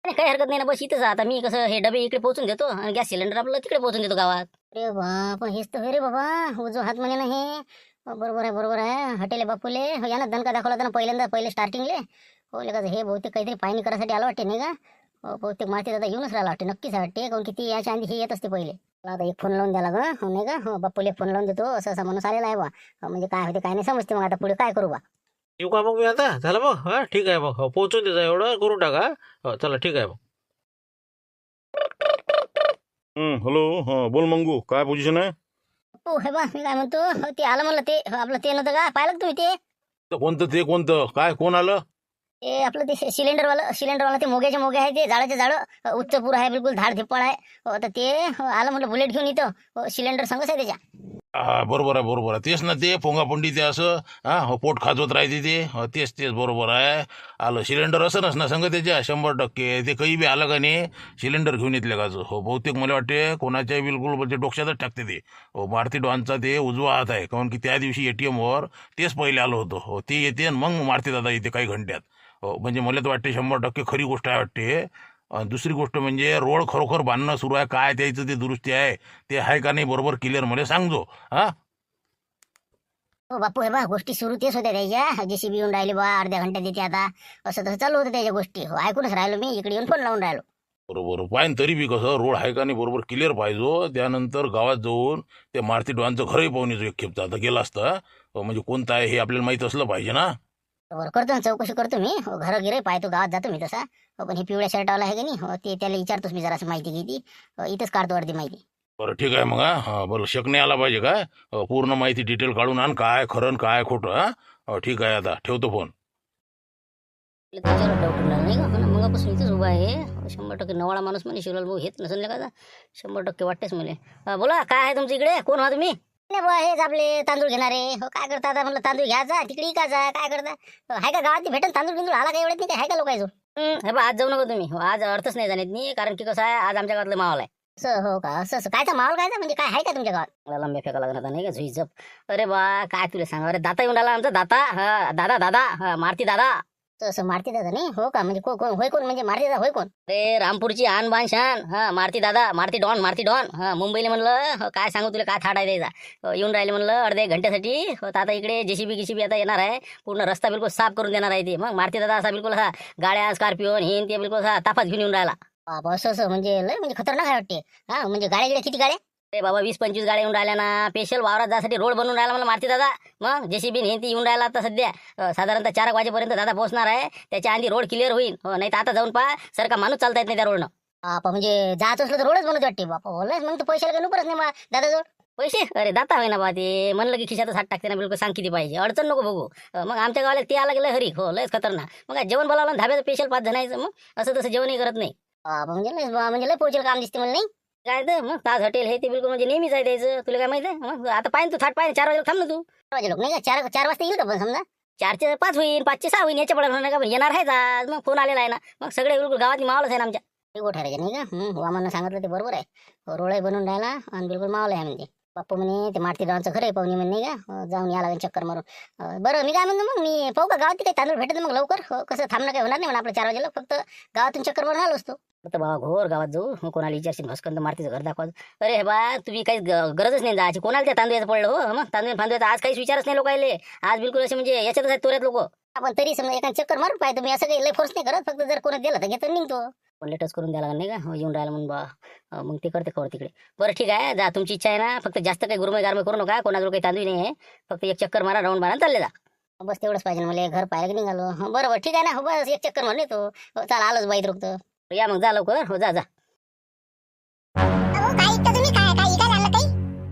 नाही काही हरकत नाही ना, बस इथंच आता मी कसं हे डबे इकडे पोहोचून देतो आणि गॅस सिलेंडर आपलं तिकडे पोहोचून देतो गावात. अरे बाप, हेच तर रे बाबा उजो हात म्हणे ना हे. बरोबर आहे बरोबर आहे. हटेले बापूले हो, यानं दणका दाखवला होता ना पहिले स्टार्टिंगले. हो ले हे बहुतेक काहीतरी पाहणी करायसाठी आलं वाटते नाही का. हो, बहुतेक माहिती दादा येऊनच राहिला वाटते नक्कीच वाटते. काऊन किती याच्या आधी हे येत असते पहिले. मला आता एक फोन लावून द्याला ग हो नाही का. हो, बापूले फोन लावून देतो असं असं माणूस आलेला आहे बा. म्हणजे काय होते काय नाही समजते. मग आता पुढे काय करू बा. येऊ का मग मी आता झालं मग. हां ठीक आहे मग. हो, पोहोचून देजा एवढं करून टाका. हो चला ठीक आहे मग. हॅलो. हां, बोल मंगू, काय पोझिशन आहे? हो हे बा मी काय म्हणतो हो, ते आलं म्हणलं ते आपलं ते नव्हतं का पाहिलं का तुम्ही ते. तर कोणतं ते कोणतं काय कोण आलं? ते आपलं ते सिलेंडरवाला ते मोग्याचे मोगे आहे ते झाडाचे झाडं उच्च पूर आहे बिलकुल धाड धिप्पळ आहे. हो, तर ते आलं म्हटलं बुलेट घेऊन इथं सिलेंडर संगच आहे त्याच्या. हा, बरोबर आहे तेच ना ते पोंगापोंडी ते असं. हां, हो, पोट खाजवत राहते ते. हो, तेच बरोबर आहे. आलं सिलेंडर असं ना संग त्याच्या 100% ते काही बी आलं का नाही सिलेंडर घेऊन येतले का. हो, बहुतेक मला वाटते कोणाच्या बिलकुल म्हणजे डोक्यातच टाकते ते. हो, मारुती डॉनचा ते उजवा हात आहे. कारण की त्या दिवशी ATM वर तेच पहिले आलं होतं. हो, ते येते आणि मग मारुती दादा येते काही घंट्यात. हो, म्हणजे मला तर वाटते 100% खरी गोष्ट आहे वाटते. दुसरी गोष्ट म्हणजे रोड खरोखर बांधणं सुरू आहे काय त्याचं ते दुरुस्ती आहे ते आहे का नाही बरोबर क्लिअर मला सांगजो. हां, हो बापू हे बा गोष्टी सुरू तेच होत्या त्याच्या. JCB येऊन राहिले बा अर्ध्या घंट्यात येते आता असं तसं चालू होतं त्याच्या गोष्टी. हो, ऐकूनच राहिलो मी इकडे येऊन फोन लावून राहिलो. बरोबर पाहिजे तरी बी कसं रोड आहे का नाही बरोबर क्लिअर पाहिजे. त्यानंतर गावात जाऊन ते मारुती डॉनचं घरही पाहून येतो एक खेपचा. आता गेला असता म्हणजे कोणतं आहे हे आपल्याला माहीत असलं पाहिजे ना. बरोबर करतो ना चौकशी करतो मी. हो, घरं गिरे पाहतो गावात जातो मी तसा. हो, पण हे पिवळ्या शर्टावाला आहे का नाही हो, ते त्याला विचारतोच मी जरासं माहिती घेते. इथंच काढतो अर्धी माहिती. बरं ठीक आहे मग. हां, बरं शक नाही आला पाहिजे काय. पूर्ण माहिती डिटेल काढून आण काय खरं आणि काय खोटं. हां, ठीक आहे आता ठेवतो फोन. त्याच्यावर डाऊट नाही का हो ना. मगापासून इथंच उभा आहे. 100% नवाळा माणूस म्हणे शिवलाल भाऊ हेच नसेल का. 100% वाटतेच मला. बोला काय आहे तुमच्या इकडे कोण हा तुम्ही. नाही बुवा हेच आपले तांदूळ घेणारे. हो काय करता आता म्हणलं तांदूळ घ्यायचा तिकडे इकायचा काय करता. आहे का गावात भेटन तांदूळ बिंदूळ आला का एवढ्यात नाही काय आहे का लोकांचं. हे बा आज जाऊ नका तुम्ही. हो, आज अर्थच नाही जाणत नाही कारण की कसं आहे आज आमच्या गावातलं माहोल आहे. असं हो का? असं असं कायचा माहोल कायचा म्हणजे काय आहे का तुमच्या गावात? मला लंब्या फेका लागणार आता नाही का झुईझप. अरे बा काय तुला सांगा, अरे दाता येऊन राहिला आमचा दाता. हा दादा दादा हा मारती दादा. असं मारती दादा नाही हो का? म्हणजे कोण होय कोण म्हणजे मारती दादा होय कोण? अरे रामपूरची आन बान शान हा मारती दादा, मारती डॉन मारती डॉन. हा मुंबईला म्हणलं काय सांगू तुला, काय थाट आहे द्यायचा. येऊन राहिले म्हणलं अर्ध्या एक घंट्यासाठी. तर आता इकडे जेसीबी गिसीबी आता येणार आहे, पूर्ण रस्ता बिलकुल साफ करून देणार आहे ते. मग मारती दादा असा बिलकुल असा गाड्या स्कॉर्पिओ हे ते बिलकुल असा ताफात घेऊन येऊन राहिला. बाबा असं असं म्हणजे लय म्हणजे खतरनाक आहे वाटते. हा म्हणजे गाड्या किती गाड्या? अरे बाबा 20-25 गाड्या येऊन राहिल्या ना. स्पेशल वावरात जासाठी रोड बनवून राहिला मला मारती दादा. मग जेसीबी हे ती येऊन राहिला आता सध्या. साधारणतः 4 वाजेपर्यंत दादा पोहोचणार आहे. त्याच्या आधी रोड क्लिअर होईल. नाही तर आता जाऊन पहा सारखा माणूस चालता येत नाही त्या रोडनं. बापा म्हणजे जायचं असलं तर रोडच बनवतो वाटते बापा. बोलच मग तर पैशाला काही नुकरच नाही दादा जोड पैसे. अरे दाता होय ना बा ते. म्हणलं की खिशातच हात टाकते ना बिलकुल. सांग किती पाहिजे, अडचण नको बघू. मग आमच्या गावाला ते आला गेलं हरी हो लयच खतरनाक. मग काय जेवण बोलावलं ना धाब्याचं स्पेशल 5 जणांचं. मग असं तसं जेवणही करत नाही. म्हणजे लय पोहोचेल काम दिसते मला नाही काय तर. मग ताज हॉटेल हे ते बिलकुल म्हणजे नेहमीच आहे द्यायचं. तुला काय माहिती आहे? मग आता पाहिजे तू थाट पाहिजे 4 वाजेला थांब ना तू. 4 वाजे लोक नाही का 4 वाजता येईल का? पण समजा 4चे 5 होईल, 5चे 6 होईल, याच्या पडत होणार का? पण येणार आहेच आज. मग फोन आलेला आहे ना. मग सगळे बिलकुल गावातली मावलच आहे ना आमच्या. ते ठरायचे नाही का? वामानं सांगितलं ते बरोबर आहे. रोडही बनवून राहिला आणि बिलकुल मावलं आहे म्हणजे. बाप्पा म्हणे ते मारती गावाचं खरं आहे पाहुणे म्हणे का जाऊन या लागेल चक्कर मारून. बरं मी काय म्हणतो मग मी पाहू का गावात काही तांदूळ भेटत मग लवकर. कसं थांबणं काही होणार नाही म्हणा आपलं 4 वाजेला. फक्त गावातून चक्कर मारून आलो असतो. तर बाबा घोर गावात जाऊ. मग कोणाला विचारशील भस्कंद मारतीचं घर दाखवा. अरे हे बा तुम्ही काही गरजच नाही जायची. कोणाला त्या तांदूळाचं पडलं हो. मग तांदूळ फांदूळाचं आज काहीच विचारच नाही लोकायले. आज बिलकुल असे म्हणजे याच्यातच आहेत तोऱ्यात लोक. आपण तरी समजा एका चक्कर मारून पाहिजे. तुम्ही असं काही लय फोर्स नाही करत. फक्त जर कोणाला दिलं तर घेतो निघतो. पण लेटच करून द्यायला नाही का? येऊन राहिला म्हणून बा मग ते करते कवर तिकडे. बरं ठीक आहे जा, तुमची इच्छा आहे ना. फक्त जास्त काही गुरमे गारमे करू नका. कोणाजवळ काही तांदूळ नाही आहे. फक्त एक चक्कर मारा, राऊंड मारा, चालले जा. बस तेवढंच पाहिजे मला. घर पाहायला की निघालो. बरोबर ठीक आहे ना. हो बस एक चक्कर म्हणून येतो. चला आलोच बाईत रुकतो. या मग जा लवकर. हो जा जा.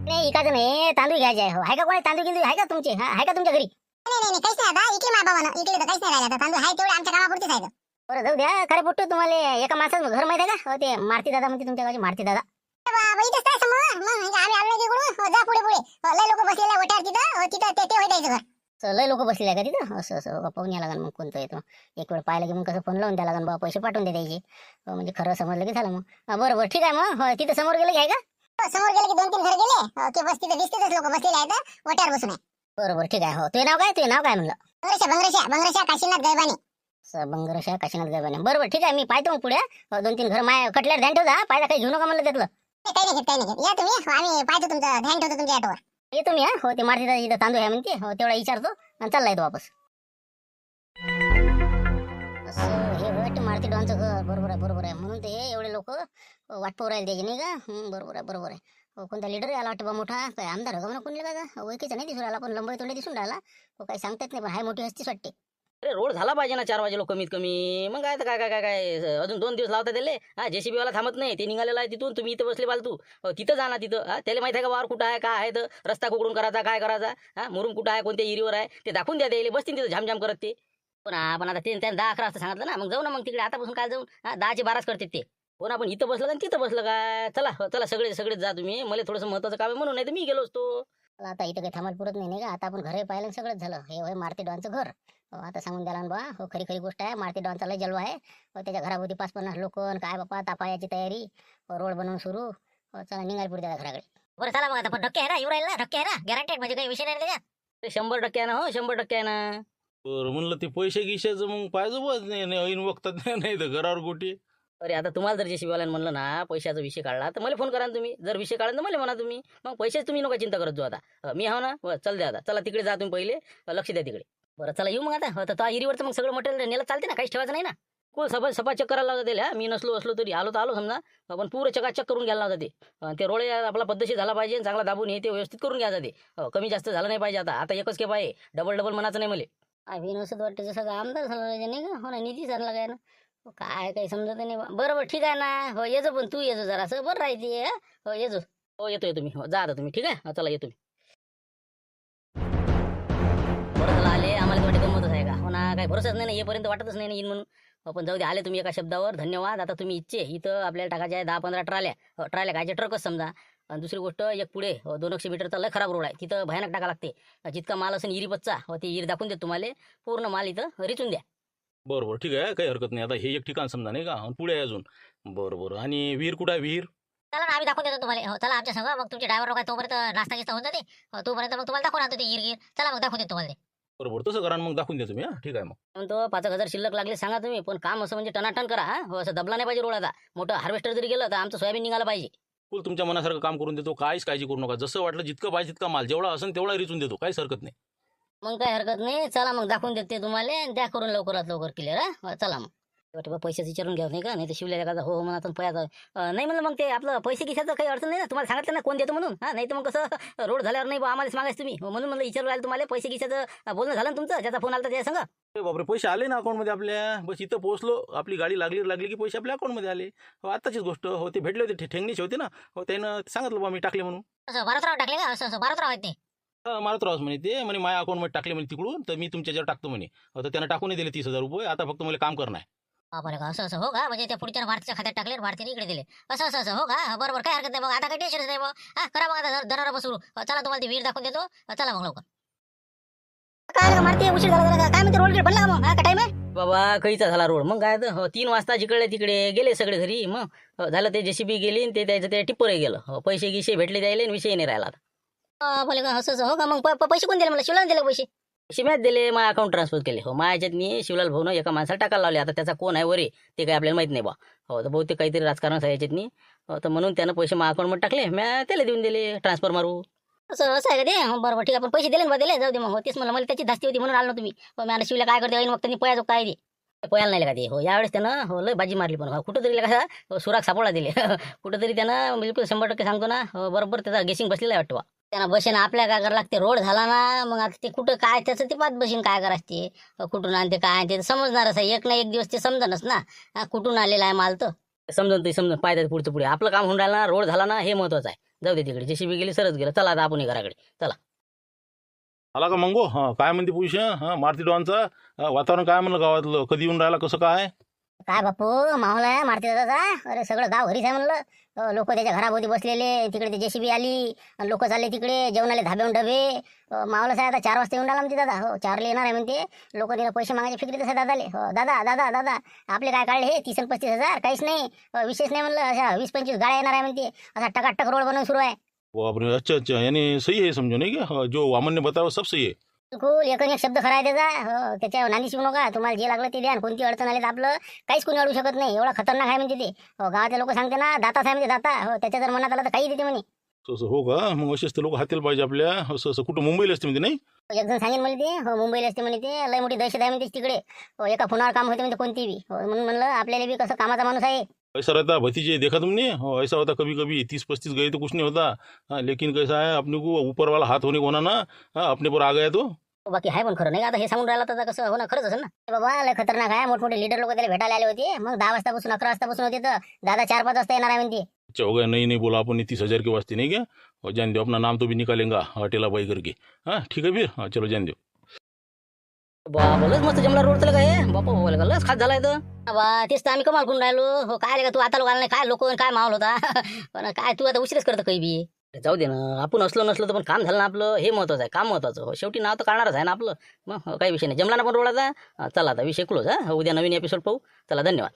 नाही इकायचं नाही, तांदूळ घ्यायचे आहे. आहे का कोणी तांदूळ गिंदूळ आहे का तुमचे? आहे का तुमच्या घरी? नाही काहीच नाही आता. इकडे मा बाबा इकडे तर काहीच नाही राहिलं. तांदूळ आहे तेवढे आमच्या कामापुरतेच आहे. बरं जाऊ द्या. खरे पोट्टू तुम्हाला एका माणसाचं घर माहिती आहे का? ते मारती दादा म्हणते तुमच्या गावची मारती दादा. बाबा इथंच काय समोर. मग आम्ही आलो तिकडून. जा पुढे पुढे. लय लोक बसलेले वट्यावर तिथं. तिथं ते होय द्यायचं घर. लय लोक बसलेले आहे का तिथं? असं असं पाहून या लागन. मग कोणतं येतो एक वेळ पाहिलं की मग कसं फोन लावून द्या लागन बा. पैसे पाठवून द्यायचे. म्हणजे खरं समजलं की झालं मग. बरोबर ठीक आहे मग. तिथं समोर गेलं की आहे का? समोर गेले की 2-3 घर गेले की बस तिथे दिसतेच लोक बसलेले आहेत वट्यावर बसून आहे. बरोबर ठीक आहे. हो तुझे नाव काय? तुझे नाव काय म्हणलं? बंगरेशा काशीनाथ गैबानी. बंगरशा काशीनाथ गैबाने. बरोबर ठीक आहे. मी पाहतो मग पुढे 2-3 घर माय कटल्यावर ध्यान ठेवता. पाहिला काही घेऊ नका म्हणलं त्यातलं. काही नाही या तुम्ही. आम्ही पाहतो तुमचं ध्यान ठेवतो तुमच्या ऑटोवर. येतो मी. हो ते मारती दादा इथं तांदूळ आहे म्हणते. हो तेवढा विचारतो आणि चालला येतो वापस. असं हे वाट मारती डॉनचं घर. बरोबर आहे म्हणून ते एवढे लोक वाट पाहू राहिले त्याची नाही का? बरोबर आहे. कोणता लिडर आला वाटतं बा मोठा. काय आमदार का म्हणा कोणला का ओळखीचा नाही दिसून राहिला. पण लंबई तोंडे दिसून राहिला. काही सांगतात नाही पण हाय मोठी हस्तीच वाटते. अरे रोड झाला पाहिजे ना 4 वाजे लोक कमीत कमी. मग काय तर काय अजून 2 दिवस लावता त्याले. हा जेसीबी वाला थांबत नाही. ते निघालेला आहे तिथून. तुम्ही इथं बसले फालतू. तिथं जा ना तिथं. त्याला माहिती आहे का वावर कुठं आहे काय आहे तर रस्ता कुकडून करायचा काय करायचा. मुरुम कुठं आहे कोणत्या एरियावर आहे ते दाखवून द्या. त्याला बसतील तिथं झामझाम करत ते. पण आपण आता ते 10-11 वाजता सांगितलं ना. मग जाऊ ना मग तिकडे आतापासून काय जाऊन 10चे 12च करतात ते. हो ना. आपण इथं बसलं का तिथं बसलं काय. चला सगळेच जा तुम्ही. मला थोडंसं महत्वाचं काम आहे म्हणून, नाही तर मी गेलो असतो. आता इथं काही थांबायला पुरत नाही का? आता आपण घरी पाहिलं सगळंच झालं. हे होय मारती डॉनचं घर. आता सांगून द्याला बा. हो खरी गोष्ट आहे. मारती डॉनचा लय जलवा आहे. त्याच्या घराभोवती 5-50 लोक. काय बापा तापायाची तयारी. रोड बनवून सुरू. चला निघाल पुढे त्याच्या घराकडे. बरं चला मग आता. पण धक्के आहे ना येऊ राहिला. धक्के आहे ना गॅरंटेड म्हणजे काही विषय नाही त्याच्यात. ते 100% आहे ना. हो 100% आहे ना. बरं म्हणलं ते पैसे गिशाचं मग पाहिजे बस नाही ऐन वक्तात नाही तर घरावर गोटी. अरे आता तुम्हाला जर जेसीबी वाल्यानं म्हणलं ना पैशाचा विषय काढला तर मला फोन करा ना तुम्ही. जर विषय काढला तर मला म्हणा तुम्ही. मग पैसेच तुम्ही नका चिंता करत जो आता. मी हो ना. चल द्या आता. चला तिकडे जा तुम्ही पहिले. लक्ष द्या तिकडे. बरं चला येऊ मग आता. तर हिरीवरचं मग सगळं मटेरियल नेलं चालते ना. काहीच ठेवायचं नाही ना. कोण सफा चेक करायला लागत. मी असलो तरी आलो तर आलो समजा. पण पुरं चकाचक करून घ्यायला लागतं ते. ते रोळे आपला पद्धतशीर झाला पाहिजे. चांगला दाबून हे ते व्यवस्थित करून घ्यायचं ते. कमी जास्त झालं नाही पाहिजे. आता एकच के पाहिजे. डबल म्हणायचं नाही मला. विनोद वाटतं जसं आमदार झालं नाही का? हो ना निधी झाला काय ना. काय काही समजत नाही. बरोबर ठीक आहे ना. हो येजो पण तू येजो जरा असं बरं राहायचे. हो येजो. हो येतो मी. जा आता तुम्ही. ठीक आहे चला येतो मी. बरं चला आले. आम्हाला वाटतं गंमतच आहे का? हो ना. काही भरोसाच नाही ना. येईपर्यंत वाटतच नाही ना येईन म्हणून. पण जाऊ दे. आले तुम्ही एका शब्दावर. धन्यवाद. आता तुम्ही इथं आपल्याला टाकायचे आहे 10-15 ट्राल्या कायचे ट्रकच समजा. आणि दुसरी गोष्ट एक पुढे 200 मीटरचा लय खराब रोड आहे. तिथं भयानक टाका लागते. जितका माल असेल इरीपच्चा ते इरी दाखवून देत तुम्हाला. पूर्ण माल इथं रिचून द्या. बरोबर ठीक आहे काही हरकत नाही. आता हे एक ठिकाण समजा नाही का? पुढे आहे अजून. बरोबर आणि विहीर कुठं आहे विहीर? चला ना आम्ही दाखवून देतो तुम्हाला हो चला आमच्या संग मग तुमचे ड्रायव्हर लोक तोपर्यंत नाश्ता गिस्ता होऊन जाते तोपर्यंत मग तुम्हाला दाखवून आणतो ते गिरगिर चला मग दाखवून देतो तुम्हाला ते. बरोबर तसं करा मग दाखवून द्या तुम्ही ठीक आहे मग. म्हणतो 5,000 शिल्लक लागले सांगा तुम्ही, पण काम असं म्हणजे टनाटन करा हा. हो, असं दबला नाही पाहिजे रोडाचा. मोठं हार्वेस्टर जरी गेलं तर आमचं सोयाबीन निघालं पाहिजे. फुल तुमच्या मनासारखं काम करून देतो, काहीच काळजी करू नका. जसं वाटलं जितकं पाहिजे तितका माल जेवढा असेल तेवढा रिचून देतो, काहीच हरकत नाही. मग काय हरकत नाही, चला मग दाखवून देते तुम्हाला आणि द्या करून लवकरात लवकर क्लिअर हा. चला मग पैशाचं विचारून घ्या नाही का, नाही तर शिवल्या का हो म्हणा पयाचं नाही म्हणलं मग ते आपलं पैसे किशाचं काही अडचण नाही ना. तुम्हाला सांगितलं ना कोण देतो म्हणून हा, नाही तर मग कसं रोड झाल्यावर नाही बा आम्हालाच मागायचं तुम्ही हो, म्हणून म्हणलं विचारू राहिलं तुम्हाला. पैसे किशाचं बोलणं झालं ना तुमचं, ज्याचा फोन आला त्याच्या संग. अरे बापरे, पैसे आले ना अकाउंटमध्ये आपल्या. बस इथं पोहोचलो, आपली गाडी लागली की पैसे आपल्या अकाउंटमध्ये आले. हो आताचीच गोष्ट हो, ते भेटले होते ठेंगणीचे होते ना हो, त्यानं सांगितलं बा मी टाकले म्हणून. असं बारातराव टाकले का असं बारातराव आहेत ते मारत म्हणे ते म्हणे माझ्या अकाउंटमध्ये टाकले म्हणे तिकडून, तर मी तुमच्यावर टाकतो म्हणे. तर त्यानं टाकून दिले 30,000 रुपये. आता फक्त मला काम करणं आहे. बापरे का असं हो का, म्हणजे त्या पुढच्या भारतीच्या खात्यात टाकले भारतीने इकडे दिले असं हो का. बरोबर काय हरकत नाही मग आता काही टेन्शन नाही मग हा करा मग आता दरारा बसू. चला तुम्हाला ते वीर दाखवून देतो, चला मग लवकर. काय मारते उशीर झाला काय म्हणते रोड गेट बनला मग हा का टाइम आहे बाबा कळीचा झाला रोड. मग काय तर 3 वाजता जिकडे तिकडे गेले सगळे घरी. मग झालं ते JCB गेली आणि ते त्याचं ते टिप्परही गेलं हो. पैसे गिसे भेटले द्यायले आणि विषय नाही राहिला. बोले का असं हो का. मग पैसे कोण दिले मला शिवला दिले पैसे शिम्यात दिले, माझ्या अकाउंट ट्रान्सफर केले हो. माझ्या ह्याच्यातनी शिवलाल भाऊनं एका माणसाला टाकायला लावले. आता त्याचा कोण आहे वरे ते काही आपल्याला माहित नाही बा हो. तर बहुतेक काहीतरी राजकारण आहे याच्यातनी हो, तर म्हणून त्यानं पैसे माझ्या अकाउंटमध्ये टाकले, मी त्याला देऊन दिले ट्रान्सफर मारू. असं आहे का ते बरोबर ठीक आहे. पण पैसे दिले ना दिले जाऊ दे मग. तेच मला त्याची धास्ती होती म्हणून आलो तुम्ही. मला शिवला काय करते मग त्यांनी पया जो काय ते पोयाला नाही का ते हो. यावेळेस त्यानं हो लय बाजी मारली, पण कुठं तरी कसा सुराग सापडला दिले कुठंतरी त्यानं बिलकुल 100% सांगतो ना हो, बरोबर त्याचा गेसिंग बसलेला आहे वाटतं. त्यांना बसेन आपल्या काय करावं लागते. रोड झाला ना मग आता ते कुठं काय त्याचं ते पाच बसीन काय करायचं ते कुठून आणते काय ते समजणारच आहे. एक ना एक दिवस ते समजणच ना कुठून आलेला आहे माल. तर समजून ते समजून पाहिजे पुढचं पुढे आपलं काम होऊन राहिलं ना. रोड झाला ना हे महत्वाचं आहे. जाऊ दे तिकडे JCB गेली सरच गेलं. चला आता आपण घराकडे चला. आला का मंगो हां, काय म्हणते पोझिशन हां मारुती डॉनचा वातावरण काय म्हणलं गावातलं, कधी येऊन राहिला कसं काय. काय बापू माहोल आहे मारुती दादाचा. अरे सगळं गाव घरीच आहे म्हणलं. लोक त्याच्या घराभोवती बसलेले, तिकडे ते JCB आली, लोक चालले तिकडे जेवणाले धाब्याहून डबे. माहोलच आहे आता. 4 वाजता येऊन राहिला म्हणते दादा हो. 4ला येणार आहे म्हणते. लोक तिला पैसे मागायचे फिक्रीतच आहे दादाले हो. दादा दादा दादा आपले काय काढले हे 30 आणि 35,000 काहीच नाही विशेष नाही म्हणलं. अशा 20-25 गाड्या येणार आहे म्हणते. असा टकाटक रोड बनवून सुरू आहे. बापरे, अच्छा यानी सही है समझो नहीं क्या, जो वामन ने बताया वो सब सही है. बिलकुल एक एक शब्द खरा आहे त्याचा हो. त्याच्या नांदी शिवू नका. तुम्हाला जे लागलं ते द्या. कोणती अडचण आली तर आपलं काहीच कोणी अडू शकत नाही. एवढा खतरनाक आहे म्हणते ते हो. गावातले लोक सांगते ना दाताच आहे म्हणते दाता हो. त्याच्या जर मनात आलं तर काही देते म्हणे. असं हो का. मग असेच तर लोक हातील पाहिजे आपल्या. असं कुठं मुंबईला असते म्हणजे नाही. एक जण सांगेन म्हणे ते हो मुंबईला असते म्हणे ते. लय मोठी दहशत आहे म्हणते तिकडे हो. एका फोनावर काम होते म्हणजे कोणती बी हो. म्हणून म्हणलं आपल्याला बी कसं कामाचा माणूस आहे. ऐसा रहता भतीजे देखा तुमने हो. ऐसा होता कभी कभी 30-35 गए तो कुछ नहीं होता हाँ, लेकिन कैसा है अपने को ऊपर वाला हाथ होने को होना ना हाँ, अपने पर आ गया तो बाकी आहे पण खरं नाही आता हे सांगून राहिला तर कसं हो ना. खरंच असेल ना. बाबा लय खतरनाक आहे. मोठमोठे लीडर लोक त्याला भेटायला आले होते. मग 10 वाजतापासून 11 वाजतापासून होते तर दादा 4-5 वाजता येणार आहे म्हणते. अच्छा हो गया. नहीं बोला अपन 30,000 के वास्ते नहीं क्या. और जान दो अपना नाम तो भी निकालेंगा टेला बाई करके हाँ ठीक है फिर हाँ चलो जान दो. बाबा मस्त जमला रोड त्याला काय बापा बोला का लस खास झालाय तर बा. तेच तर आम्ही कमाल करून राहिलो हो. काय रे का तू आता लोक आला नाही काय लोक काय माहोल होता पण काय तू आता उशीरच करतं काही बी. जाऊ दे ना. आपण असलो नसलो तर पण काम झालं ना आपलं हे महत्वाचं आहे. काम महत्वाचं हो. शेवटी नाव तर काढणारच आहे ना आपलं. मग काही विषय नाही. जमला ना पण रोडाचा. चला आता विषय क्लोज हा. उद्या नवीन एपिसोड पाहू. चला धन्यवाद.